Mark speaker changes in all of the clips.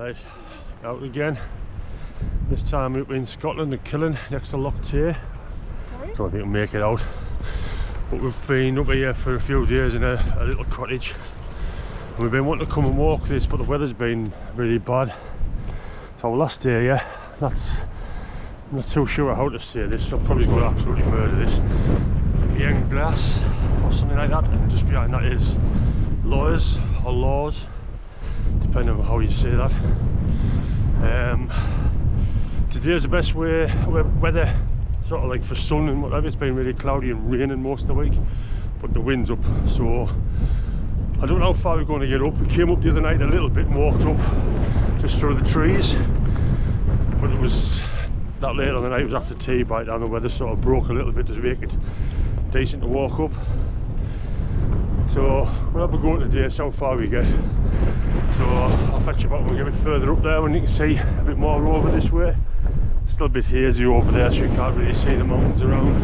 Speaker 1: Right, out again. This time we're up in Scotland and Killing, next to Loch Tay. Don't think we'll make it out. But we've been up here for a few days in a little cottage. And we've been wanting to come and walk this, but the weather's been really bad. So our last day here, I'm not too sure how to say this, so I'm probably going to absolutely murder this. Beinn Ghlas, or something like that, and just behind that is Laws, or Laws, depending on how you say that. Today's the best weather, sort of like for sun and whatever. It's been really cloudy and raining most of the week, but the wind's up, so I don't know how far we're going to get up. We came up the other night a little bit and walked up just through the trees, but it was that late on the night. It was after tea by the time the weather sort of broke a little bit to make it decent to walk up. So we'll have a go today, see how far we get. So I'll fetch you back when we get a bit further up there, when you can see a bit more over this way. It's still a bit hazy over there, so you can't really see the mountains around.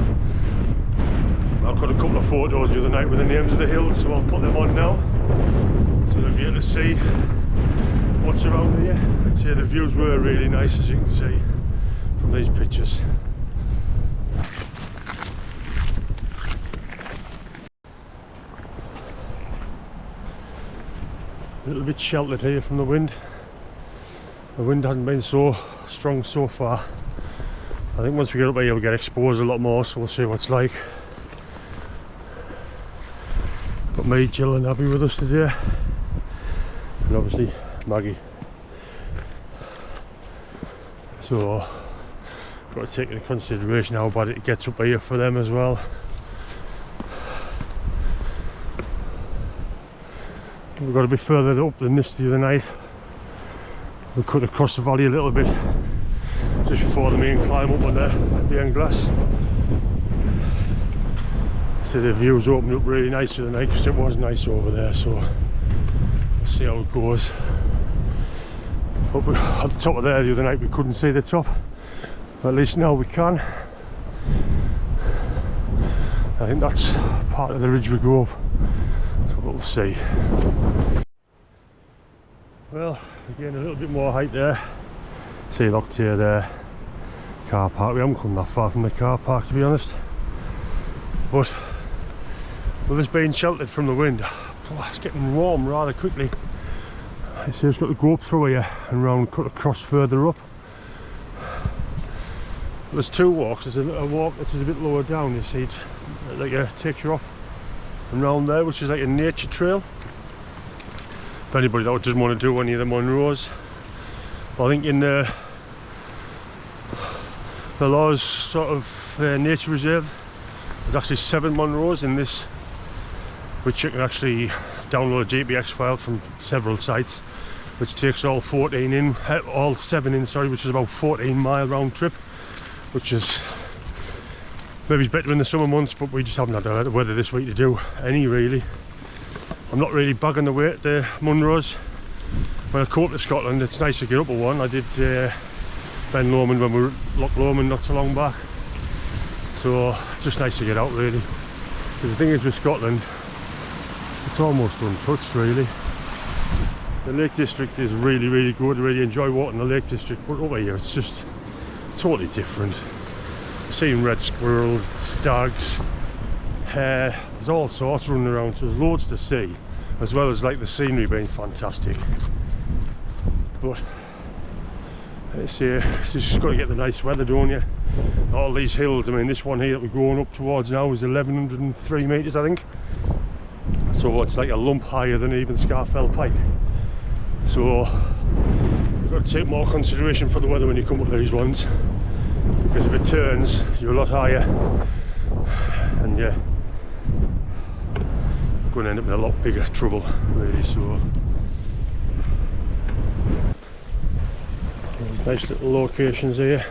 Speaker 1: I've got a couple of photos the other night with the names of the hills, so I'll put them on now, so they'll be able to see what's around here. I'd say the views were really nice, as you can see from these pictures. A little bit sheltered here from the wind. The wind hasn't been so strong so far. I think once we get up here we'll get exposed a lot more, so we'll see what it's like. Got me, Jill and Abby with us today, and obviously Maggie. So got to take into consideration how bad it gets up here for them as well. We've got a bit further up than this the other night. We cut across the valley a little bit just before the main climb up on the Beinn Ghlas. So the views opened up really nice the other night, because it was nice over there, so we'll see how it goes. But at the top of there the other night we couldn't see the top, but at least now we can. I think that's part of the ridge we go up, so we'll see. Well, again a little bit more height there. See Loch Tay there, car park. We haven't come that far from the car park, to be honest. But with this being sheltered from the wind, it's getting warm rather quickly. You see, it's got to go up through here and round, cut across further up. There's two walks. There's a walk which is a bit lower down, you see, it's like takes you off and round there, which is like a nature trail. If anybody that doesn't want to do any of the Munros, I think in the Laws sort of nature reserve, there's actually 7 Munros in this, which you can actually download a GPX file from several sites, which takes all 7 in, sorry, which is about 14-mile round trip, which is maybe better in the summer months, but we just haven't had the weather this week to do any, really. I'm not really bagging the Munros. When I come up to Scotland, it's nice to get up at one. I did Beinn Lomond when we were at Loch Lomond not so long back, so it's just nice to get out, really. Because the thing is with Scotland, it's almost untouched, really. The Lake District is really, really good. I really enjoy walking the Lake District, but over here it's just totally different. Seeing red squirrels, stags, hare, there's all sorts running around, so there's loads to see, as well as like the scenery being fantastic. But it's just got to get the nice weather, don't you? All these hills, I mean this one here that we're going up towards now is 1103 metres, I think. So it's like a lump higher than even Scarfell Pike. So you've got to take more consideration for the weather when you come up these ones, because if it turns you're a lot higher and you're going to end up in a lot bigger trouble, really. So nice little locations here.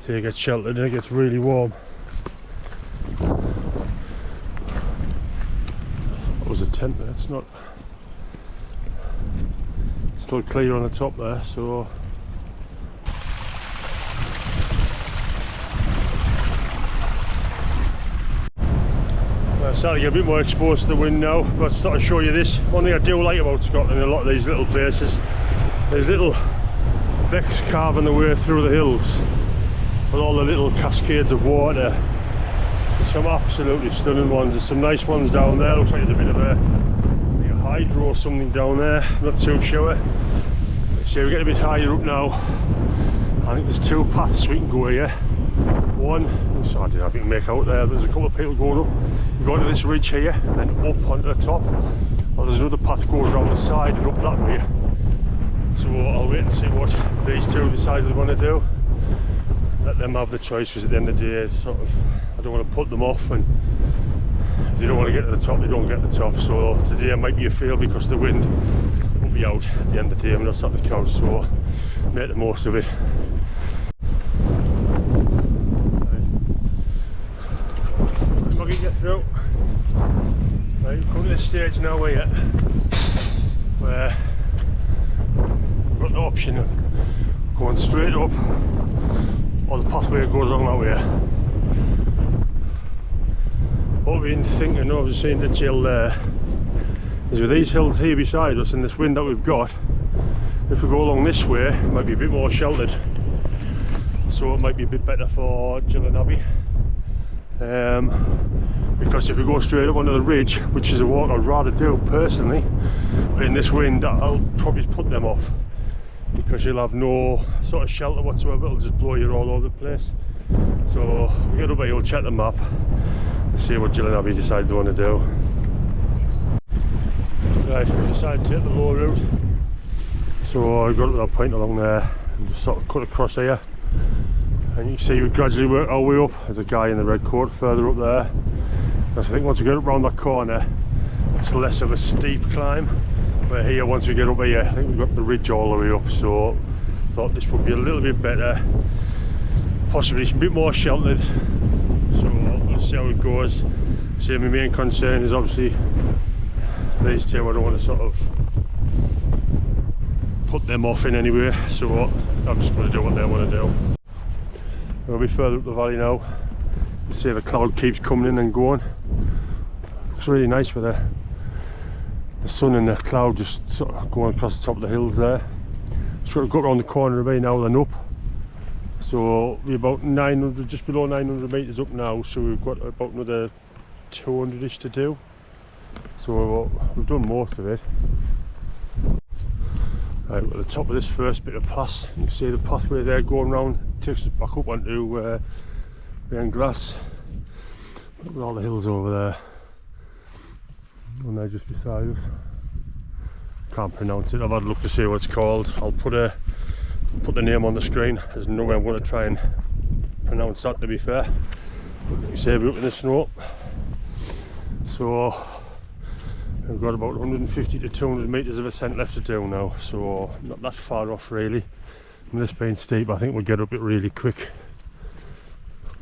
Speaker 1: So you get sheltered and it gets really warm. That was a tent there, it's not still clear on the top there, so I'm starting to get a bit more exposed to the wind now, but I'll start to show you this. One thing I do like about Scotland, a lot of these little places, there's little becks carving the way through the hills with all the little cascades of water. There's some absolutely stunning ones. There's some nice ones down there. Looks like there's a bit of a hydro or something down there, not too sure. So we're getting a bit higher up now. I think there's two paths we can go here. One, so I don't know if you can make out there, there's a couple of people going up. You go to this ridge here and then up onto the top. Well, there's another path goes around the side and up that way. So I'll wait and see what these two decide they want to do. Let them have the choice, because at the end of the day, it's sort of, I don't want to put them off, and if they don't want to get to the top, they don't get to the top. So today might be a fail because the wind will be out at the end of the day. I'm not sat on the couch, so make the most of it. Right. Get through. Right, come to this stage now where we've got the option of going straight up, or the pathway goes along that way. What we've been thinking of, seeing the chill there, is with these hills here beside us and this wind that we've got, if we go along this way, it might be a bit more sheltered. So it might be a bit better for Jill and Abby. Because if we go straight up onto the ridge, which is a walk I'd rather do personally, in this wind I'll probably put them off, because you'll have no sort of shelter whatsoever. It'll just blow you all over the place. So we get up here, we'll check the map and see what Jill and Abby decide they want to do. Right, we decided to take the low route, so I got up to that point along there and just sort of cut across here. And you can see we gradually work our way up. There's a guy in the red coat further up there. I think once we get up around that corner, it's less of a steep climb. Where here, once we get up here, I think we've got the ridge all the way up. So I thought this would be a little bit better, possibly a bit more sheltered. So we'll see how it goes. See, my main concern is obviously these two. I don't want to sort of put them off in any way. So I'm just going to do what they want to do. We'll be further up the valley now. You see the cloud keeps coming in and going. Looks really nice with the sun and the cloud just sort of going across the top of the hills there. Sort of got around the corner of here now and up. So we're about 900, just below 900 metres up now. So we've got about another 200-ish to do. So we've done most of it. Right, we're at the top of this first bit of pass. You can see the pathway there going round, takes us back up onto Beinn Ghlas. Look at all the hills over there. And they're just beside us. Can't pronounce it. I've had a look to see what it's called. I'll put the name on the screen. There's no way I'm going to try and pronounce that, to be fair. But you can see we're up in the snow. So we've got about 150 to 200 metres of ascent left to do now, so not that far off really. And this being steep, I think we'll get up it really quick.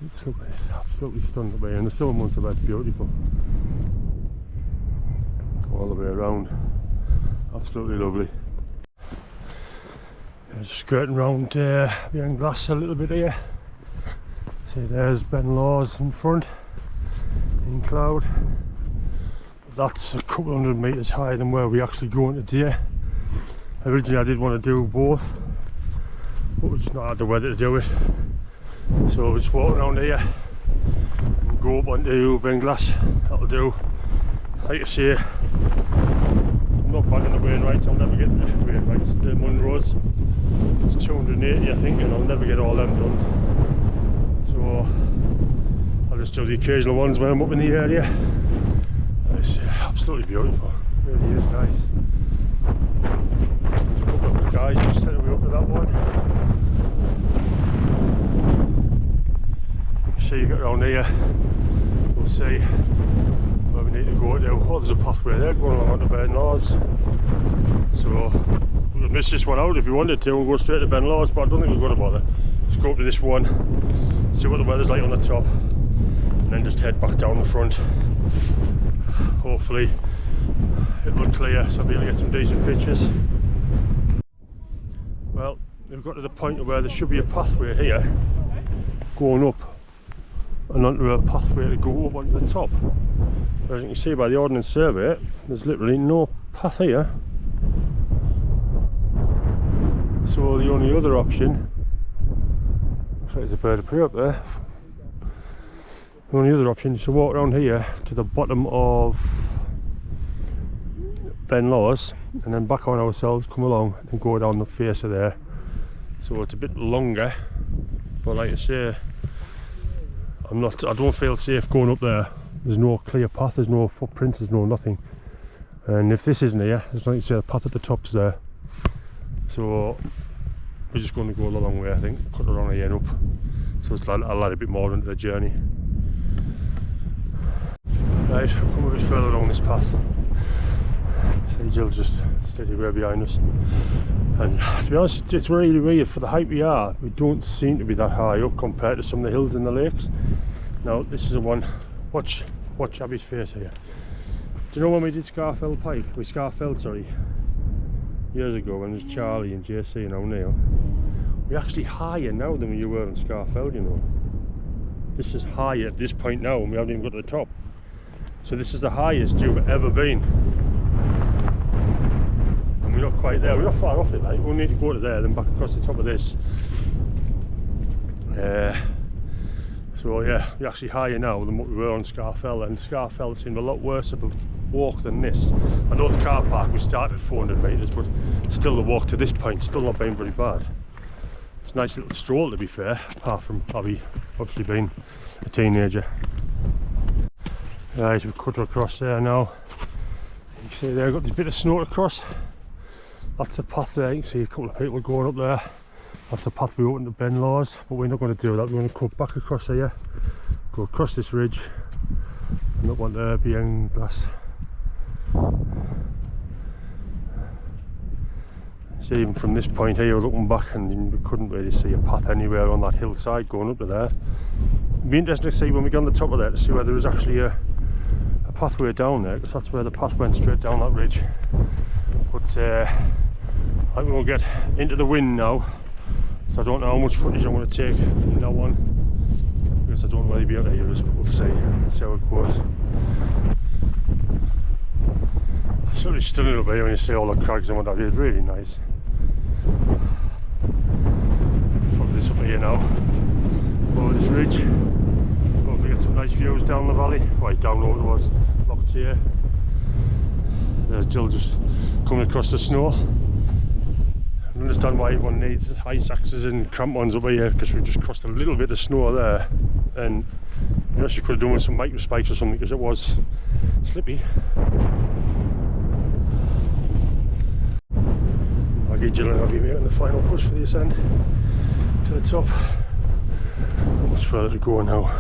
Speaker 1: It's absolutely stunning up here, and the summer months are about beautiful. All the way around, absolutely lovely. Just skirting round Beinn Ghlas a little bit here. See, there's Beinn in front, in cloud. That's a couple hundred metres higher than where we actually going today. Originally I did want to do both, but we just not had the weather to do it. So we'll just walk around here and go up onto Beinn Ghlas. That'll do. Like I say, I'm not back on the Wainwrights, I'll never get the Wainwrights, the Munros. It's 280 I think, and I'll never get all them done. So I'll just do the occasional ones when I'm up in the area. It's absolutely beautiful, it really is nice. There's a couple of guys just setting me up to that one. So you get around here, we'll see where we need to go to. Oh, there's a pathway there going along to Beinn. So we could miss this one out if you wanted to and go straight to Beinn, but I don't think we're going to bother. Just go up to this one, see what the weather's like on the top, and then just head back down the front. Hopefully it'll look clear so I'll be able to get some decent pictures. Well, we've got to the point where there should be a pathway here going up and onto a pathway to go up onto the top. As you can see by the Ordnance Survey, there's literally no path here. So the only other option, looks like there's a bird of prey up there. The only other option is to walk around here to the bottom of Beinn and then back on ourselves, come along and go down the face of there. So it's a bit longer, but like I say, I don't feel safe going up there. There's no clear path, there's no footprints, there's no nothing. And if this isn't here, there's like I say, the path at the top's there. So we're just going to go the long way, I think, cut around here and up. So it's I'll add a bit more into the journey. Right, I've come a bit further along this path. See Jill's just steady way behind us. And to be honest, it's really weird. For the height we are, we don't seem to be that high up compared to some of the hills and the lakes. Now this is the one, watch Abby's face here. Do you know when we did Scarfell Pike? Scarfell, sorry, years ago when it was Charlie and JC and O'Neill. We're actually higher now than we were on Scarfell, you know. This is higher at this point now and we haven't even got to the top. So this is the highest you've ever been. And we're not quite there, we're not far off it, like. We'll need to go to there, then back across the top of this. So yeah, we're actually higher now than what we were on Scarfell, and Scarfell seemed a lot worse of a walk than this. I know the car park we started at 400 metres, but still the walk to this point still not being very bad. It's a nice little stroll to be fair, apart from Abby obviously being a teenager. Right, we've cut across there now. You can see there, I've got this bit of snow to cross. That's the path there, you can see a couple of people going up there. That's the path we opened to Beinn, but we're not going to do that. We're going to cut back across here, go across this ridge, and up onto Beinn Ghlas. See, even from this point here, looking back, and we couldn't really see a path anywhere on that hillside going up to there. It'd be interesting to see when we get on the top of there to see whether there was actually a pathway down there, because that's where the path went straight down that ridge. But I think we'll get into the wind now, so I don't know how much footage I'm going to take from now on, because I don't really be able to hear us, but we'll see how it goes. Absolutely stunning it'll be when you see all the crags and what have you. It's really nice. Put this up here now, over this ridge. Hopefully get some nice views down the valley, right down over towards Loch here. There's Jill just coming across the snow. I understand why everyone needs ice axes and crampons up here, because we've just crossed a little bit of snow there, and you know, she could have done with some micro spikes or something, because it was slippy. Maggie, Jill and Abby making the final push for the ascent to the top. Not much further to go now.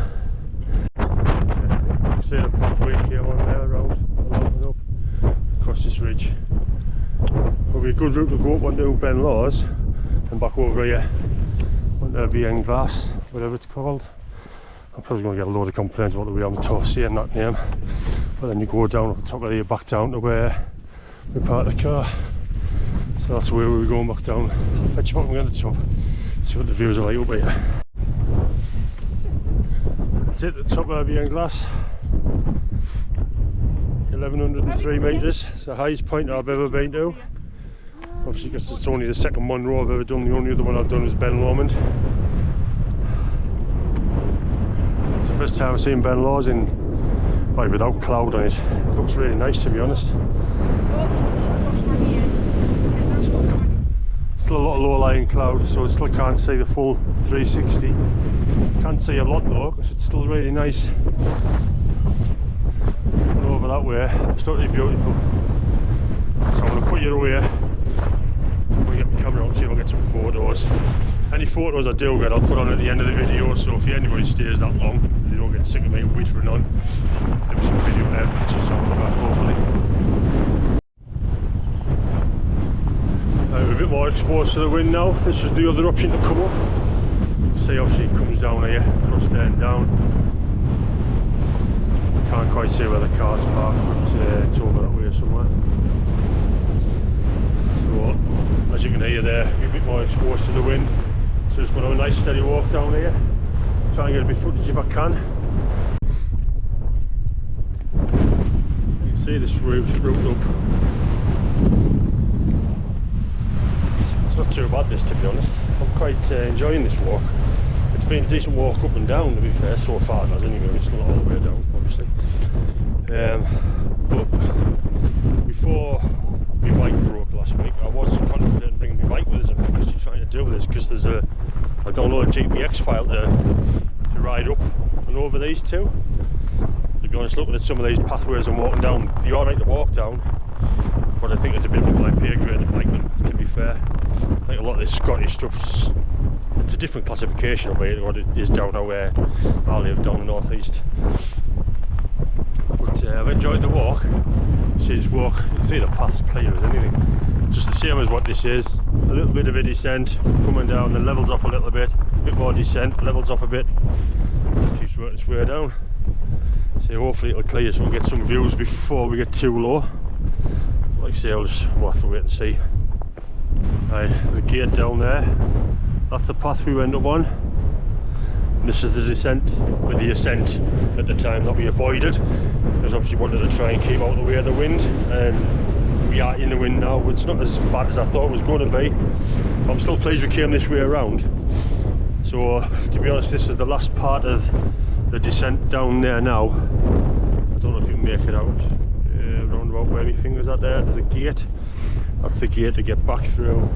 Speaker 1: You can see the pathway came on there around and up across this ridge. It'll be a good route to go up onto Beinn and back over here onto Beinn Ghlas, whatever it's called. I'm probably going to get a load of complaints about the way I'm saying that name, but then you go down at the top of here, back down to where we parked the car. So that's where we're going back down. I'll fetch you back when we get to the top, see what the views are like up here. That's it, at the top of Beinn Ghlas. 1103 metres, it's the highest point I've ever been to. Obviously because it's only the second Munro I've ever done, the only other one I've done was Beinn. It's the first time I've seen Beinn in, like, without cloud on it. It looks really nice, to be honest. Still a lot of low-lying cloud, so I still can't see the full 360. Can't see a lot though, because it's still really nice. Over that way, absolutely beautiful. So I'm going to put you away. I'm going to get my camera out, see if I get some photos. Any photos I do get, I'll put on at the end of the video, so if anybody stays that long, they don't get sick of me whittering on. There'll be some video there, pictures, something like that, hopefully. We're a bit more exposed to the wind now. This was the other option to come up. See, obviously it comes down here, across there and down. Can't quite see where the car's parked, but it's over that way somewhere. So, as you can hear there, we're a bit more exposed to the wind. So just going to have a nice steady walk down here. Try and get a bit of footage if I can. See this route up. It's not too bad this, to be honest. I'm quite enjoying this walk. It's been a decent walk up and down, to be fair, so far. It anyway, it's not all the way down, obviously. But before my bike broke last week, I was contemplating bringing my bike with us and actually trying to do this, because there's I downloaded a GPX file to ride up and over these two. To be honest, looking at some of these pathways I'm walking down, they're alright to walk down, but I think it's a bit of like pay grade bike, to be fair. I think a lot of this Scottish stuff's, it's a different classification of it, what it is down where I live, down the northeast. But I've enjoyed the walk. See this walk, you can see the path's clear as anything. Just the same as what this is. A little bit of a descent, coming down, then levels off a little bit more descent, levels off a bit, keeps working its way down. So hopefully it'll clear so we'll get some views before we get too low. Like I say, I'll just have to wait and see. Right, the gate down there, that's the path we went up on. And this is the descent, with the ascent at the time that we avoided, because obviously wanted to try and keep out of the way of the wind, and we are in the wind now. It's not as bad as I thought it was going to be. I'm still pleased we came this way around. So to be honest, this is the last part of the descent down there now. I don't know if you can make it out. Around about where my fingers are there, there's a gate. That's the gate to get back through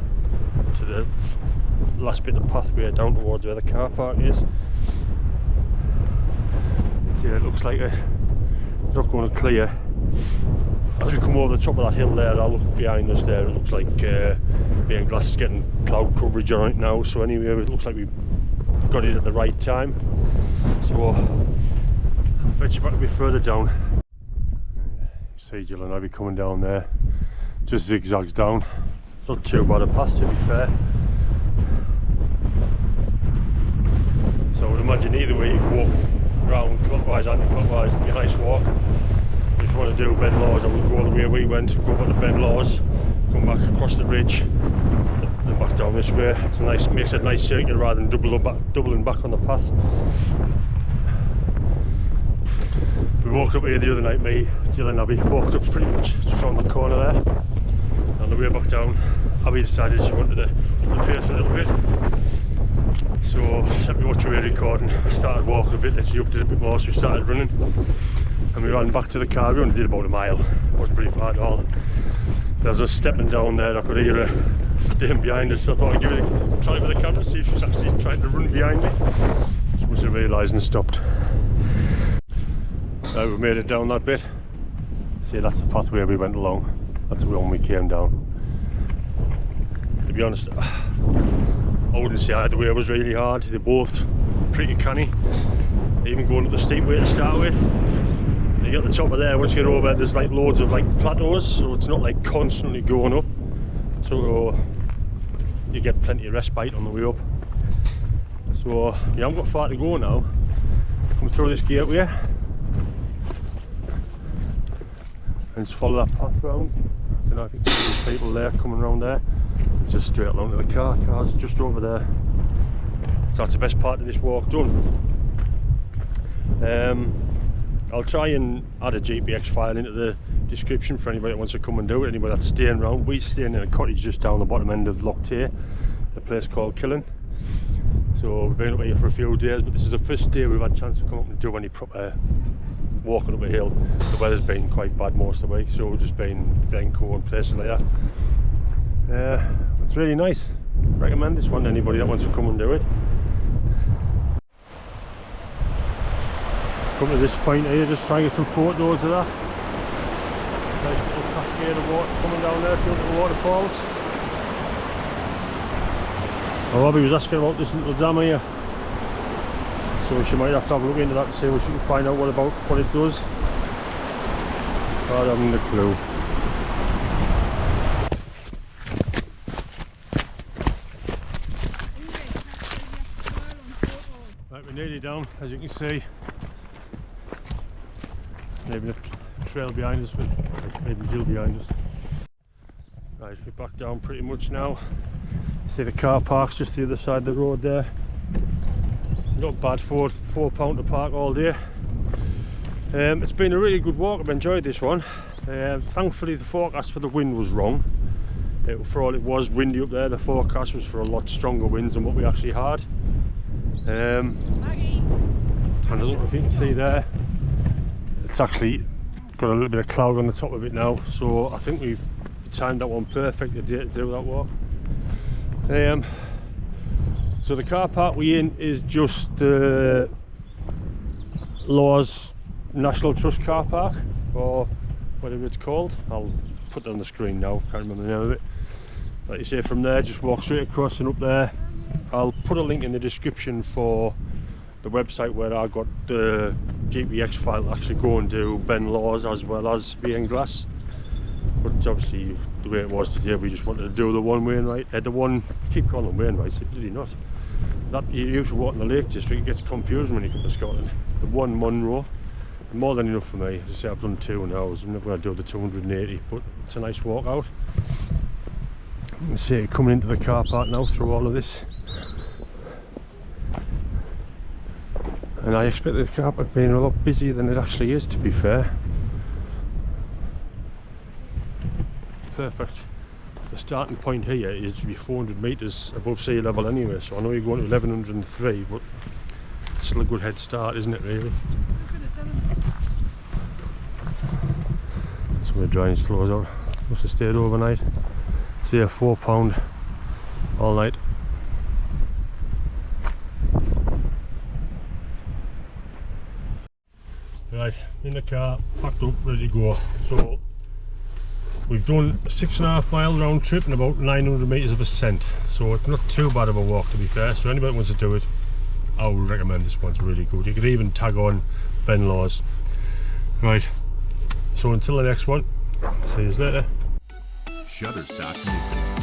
Speaker 1: to the last bit of pathway down towards where the car park is. See, it looks like it's not going to clear. As we come over the top of that hill there, I'll look behind us there, it looks like Beinn Ghlas is getting cloud coverage on it now, so anyway it looks like we got it at the right time. So I'll fetch you back a bit further down. See Jill and I'll be coming down there, just zigzags down. Not too bad a path, to be fair. So I would imagine either way you can walk round clockwise, anti-clockwise, it'd be a nice walk. If you want to do Ghlas, I would go the way we went, go up to Ghlas, come back across the ridge, then back down this way. It's a nice, makes it a nice circuit rather than doubling back on the path. We walked up here the other night, me, Jill and Abby, walked up pretty much just around the corner there. On the way back down, Abby decided she wanted to up the pace a little bit. So she sent me watch away recording. I started walking a bit, then she upped it a bit more, so we started running. And we ran back to the car. We only did about a mile, it wasn't pretty far at all. As I was stepping down there, I could hear her staying behind us, so I thought I'd give it a try with the camera to see if she was actually trying to run behind me. She must have realised and stopped. Right, we've made it down that bit. See, that's the pathway we went along. That's the one we came down. To be honest, I wouldn't say either way was really hard. They're both pretty canny. Even going up the steep way to start with. And you get the top of there, once you get over there's like loads of like plateaus, so it's not like constantly going up. So you get plenty of respite on the way up. So you haven't got far to go now. Come through this gateway. And just follow that path round. I don't know if you can see these people there coming around there. It's just straight along to the car's just over there. So that's the best part of this walk done. I'll try and add a GPX file into the description for anybody that wants to come and do it, anybody that's staying around. We're staying in a cottage just down the bottom end of Loch Tay, a place called Killen. So we've been up here for a few days, but this is the first day we've had a chance to come up and do any proper walking up a hill. The weather's been quite bad most of the week, so we've just been Glencoe and places like that. It's really nice. Recommend this one to anybody that wants to come and do it. Come to this point here, just try and get some photos of that. Nice little cascade of water coming down there through the waterfalls. Oh, Robbie was asking about this little dam here. So she might have to have a look into that and see if she can find out what it does. I haven't a clue. Right, we're nearly down, as you can see. Maybe a trail behind us, but maybe Jill behind us. Right, we're back down pretty much now. See the car park's just the other side of the road there. Not bad for £4 to park all day. It's been a really good walk. I've enjoyed this one. Thankfully the forecast for the wind was wrong. For all it was windy up there, the forecast was for a lot stronger winds than what we actually had. And I don't know if you can see there, it's actually got a little bit of cloud on the top of it now, so I think we've timed that one perfect to do that walk. So the car park we're in is just the Laws National Trust car park, or whatever it's called. I'll put it on the screen now, can't remember the name of it. Like you say, from there just walk straight across and up there. I'll put a link in the description for the website where I got the GPX file to actually go and do Beinn Laws as well as Beinn Ghlas. But it's obviously the way it was today, we just wanted to do the one Wainwright, the one, keep calling them Wainwrights, it's really not. That you used to walk in the Lake District, it gets confused when you come to Scotland. The one Munro, more than enough for me. As I say, I've done 2 now, I'm never going to do the 280, but it's a nice walk out. You can see it coming into the car park now through all of this. And I expect the car park being a lot busier than it actually is, to be fair. Perfect. The starting point here is to be 400 metres above sea level anyway, so I know you're going to 1103, but it's still a good head start, isn't it, really? Some of the drains closed out. Must have stayed overnight. It's here £4 all night. Right, in the car, packed up, ready to go. So we've done a 6.5 mile round trip and about 900 metres of ascent, so it's not too bad of a walk, to be fair. So anybody that wants to do it, I would recommend this one. It's really good. You could even tag on Beinn Laws. Right, so until the next one, see you later.
Speaker 2: Shutterstock Music.